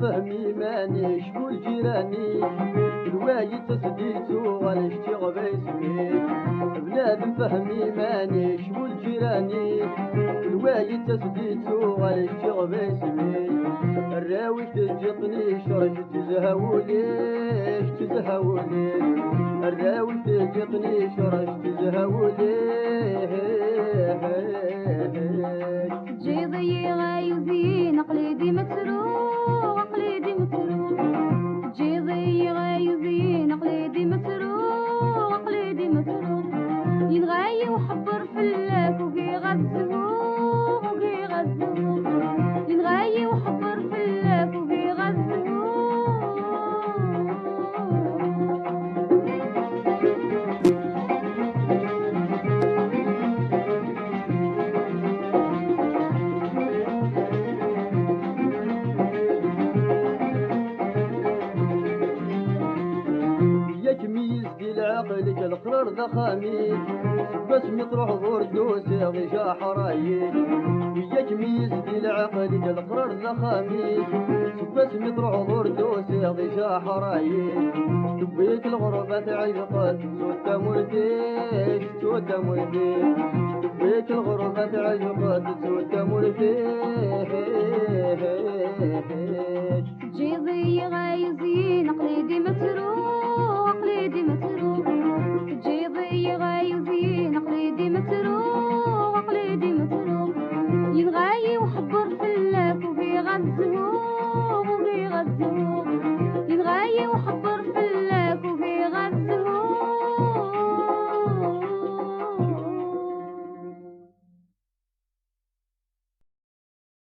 فهمي مانيش والجيراني الوايد تسديتو غنشتي باسمي بنادم فهمي مانيش والجيراني الوايد تسديتو غنشتي باسمي الراوي تجطني شرش تزهوليش الراوي تجطني شرش تزهوليش جيضي غايزين قليدي مسروق قليدي مسروق جيضي غايزين قليدي مسروق قليدي مسروق ينغاي وحبر في اللاك وقي غزوق وقي غزوق ينغاي وحبر في اللاك وقي غزوق عقلك القرار ضخامي بس مطروح بردوسي غشا حرايك وياك ميز ديال عقلك القرار ضخامي بس مطروح بردوسي غشا حرايك تبيك الغربة تعيقت توتا مرديش تبيك الغربة تعيقت توتا مرديش جيضي غايزين قليدي مسروق